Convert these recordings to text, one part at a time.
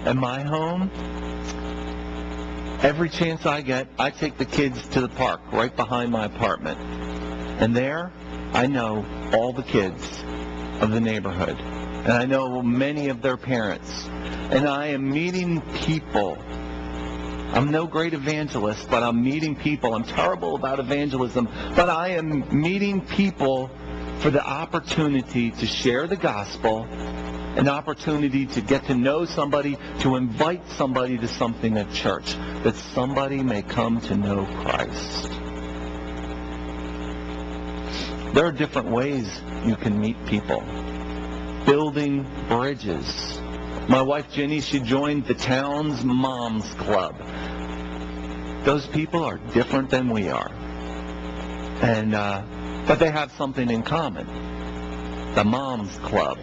in my home, every chance I get, I take the kids to the park right behind my apartment. And there, I know all the kids of the neighborhood. And I know many of their parents. And I am meeting people. I'm no great evangelist, but I'm meeting people. I'm terrible about evangelism, but I am meeting people for the opportunity to share the gospel, an opportunity to get to know somebody, to invite somebody to something at church, that somebody may come to know Christ. There are different ways you can meet people. Building bridges. My wife Ginny, she joined the town's Moms Club. Those people are different than we are. But they have something in common. The Moms Club.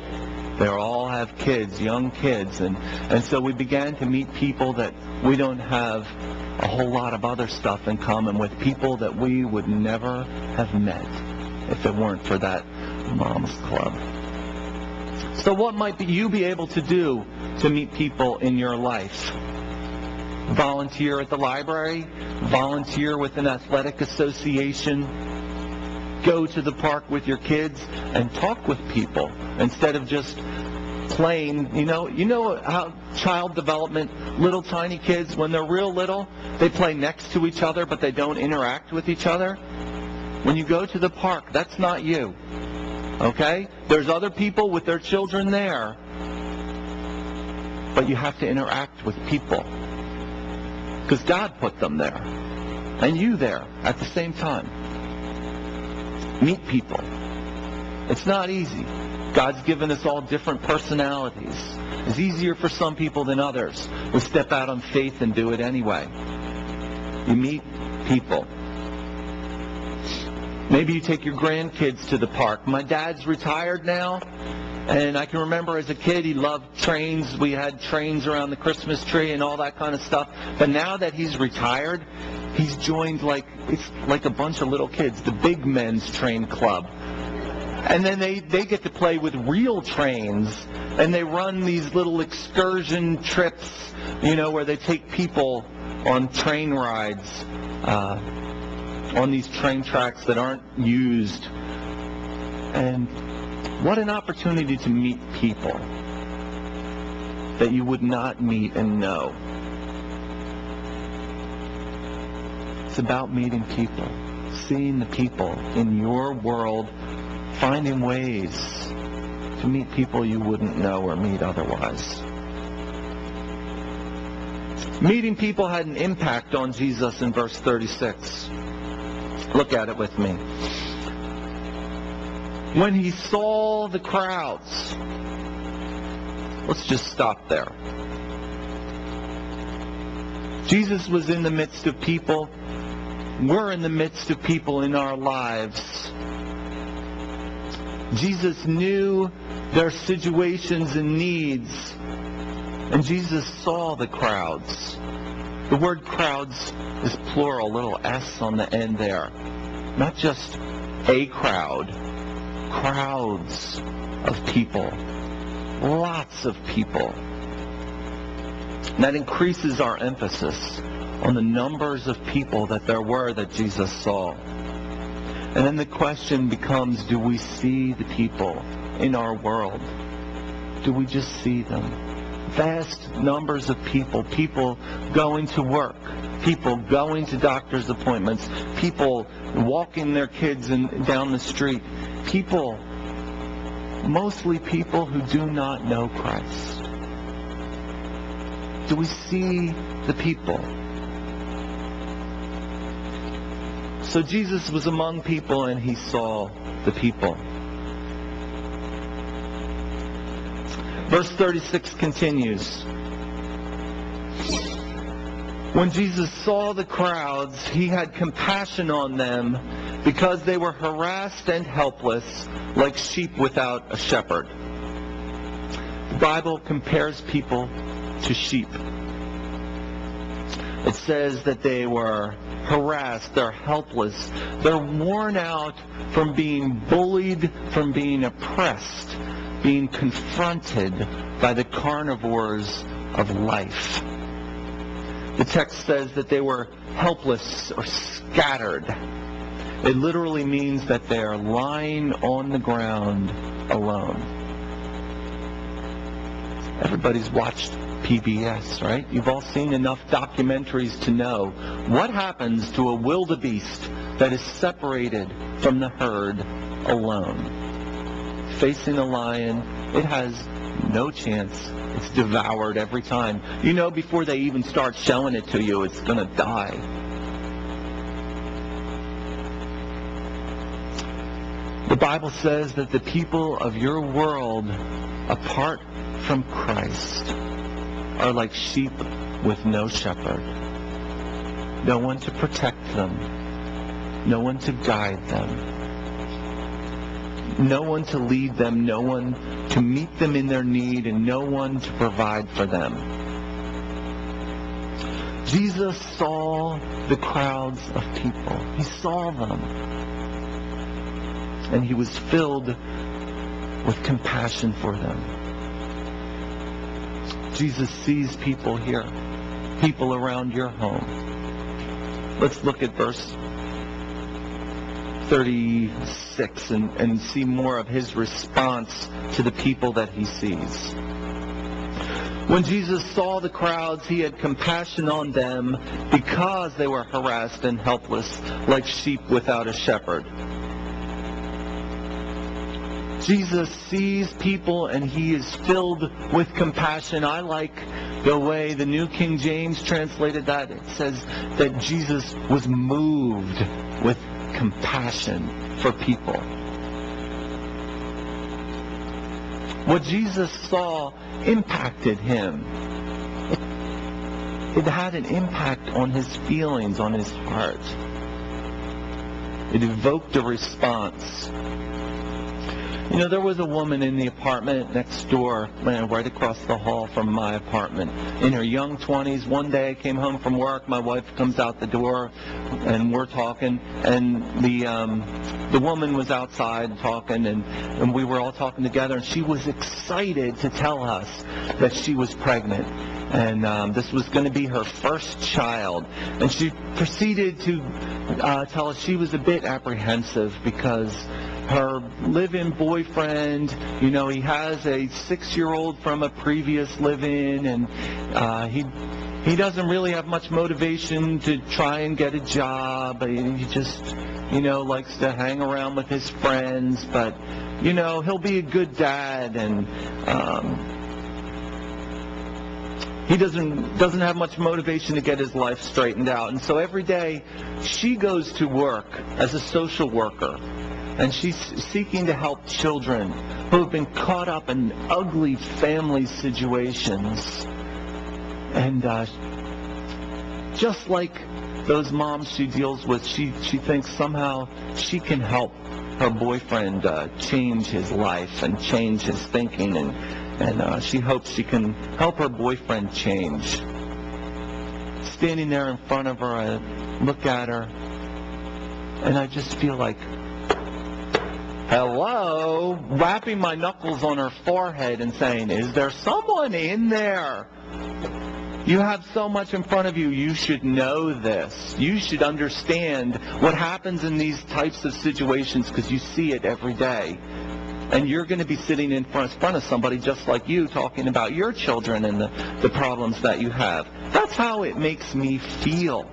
They all have kids, young kids. And so we began to meet people that we don't have a whole lot of other stuff in common with, people that we would never have met if it weren't for that Moms Club. So what might you be able to do to meet people in your life? Volunteer at the library, volunteer with an athletic association, go to the park with your kids and talk with people instead of just playing. You know how child development, little tiny kids, when they're real little, they play next to each other but they don't interact with each other. When you go to the park, that's not you. Okay? There's other people with their children there, but you have to interact with people because God put them there and you there at the same time. Meet people. It's not easy. God's given us all different personalities. It's easier for some people than others. We step out on faith and do it anyway. You meet people. Maybe you take your grandkids to the park. My dad's retired now, and I can remember as a kid he loved trains. We had trains around the Christmas tree and all that kind of stuff. But now that he's retired, he's joined it's like a bunch of little kids, the big men's train club. And then they get to play with real trains, and they run these little excursion trips, where they take people on train rides, on these train tracks that aren't used. And what an opportunity to meet people that you would not meet and know. It's about meeting people, seeing the people in your world, finding ways to meet people you wouldn't know or meet otherwise. Meeting people had an impact on Jesus in verse 36. Look at it with me. When he saw the crowds, let's just stop there. Jesus was in the midst of people. We're in the midst of people in our lives. Jesus knew their situations and needs, and Jesus saw the crowds. The word crowds is plural, little s on the end there. Not just a crowd, crowds of people, lots of people. And that increases our emphasis on the numbers of people that there were that Jesus saw. And then the question becomes, do we see the people in our world? Do we just see them? Vast numbers of people going to work, people going to doctor's appointments, people walking their kids down the street, people, mostly people who do not know Christ. Do we see the people? So Jesus was among people and he saw the people. Verse 36 continues. When Jesus saw the crowds, he had compassion on them because they were harassed and helpless like sheep without a shepherd. The Bible compares people to sheep. It says that they were harassed, they're helpless, they're worn out from being bullied, from being oppressed, being confronted by the carnivores of life. The text says that they were helpless or scattered. It literally means that they are lying on the ground alone. Everybody's watched PBS, right? You've all seen enough documentaries to know what happens to a wildebeest that is separated from the herd alone. Facing a lion, it has no chance. It's devoured every time. You know, before they even start showing it to you, it's going to die. The Bible says that the people of your world, apart from Christ, are like sheep with no shepherd. No one to protect them. No one to guide them. No one to lead them. No one to meet them in their need, and no one to provide for them. Jesus saw the crowds of people. He saw them. And he was filled with compassion for them. Jesus sees people here, people around your home. Let's look at verse 36 and see more of his response to the people that he sees. When Jesus saw the crowds, he had compassion on them because they were harassed and helpless, like sheep without a shepherd. Jesus sees people and he is filled with compassion. I like the way the New King James translated that. It says that Jesus was moved with compassion for people. What Jesus saw impacted him. It had an impact on his feelings, on his heart. It evoked a response. You know, there was a woman in the apartment next door, right across the hall from my apartment, in her young 20s. One day I came home from work, my wife comes out the door, and we're talking, and the woman was outside talking, and we were all talking together, and she was excited to tell us that she was pregnant. And this was going to be her first child. And she proceeded to tell us she was a bit apprehensive because her live-in boyfriend, you know, he has a 6-year-old from a previous live-in, and he doesn't really have much motivation to try and get a job. He just, you know, likes to hang around with his friends, but, you know, he'll be a good dad, and he doesn't have much motivation to get his life straightened out. And so every day she goes to work as a social worker, and she's seeking to help children who have been caught up in ugly family situations. And just like those moms she deals with, she thinks somehow she can help her boyfriend change his life and change his thinking, and she hopes she can help her boyfriend change. Standing there in front of her, I look at her, and I just feel like, hello, rapping my knuckles on her forehead and saying, is there someone in there? You have so much in front of you. You should know this. You should understand what happens in these types of situations because you see it every day. And you're going to be sitting in front of somebody just like you talking about your children and the problems that you have. That's how it makes me feel.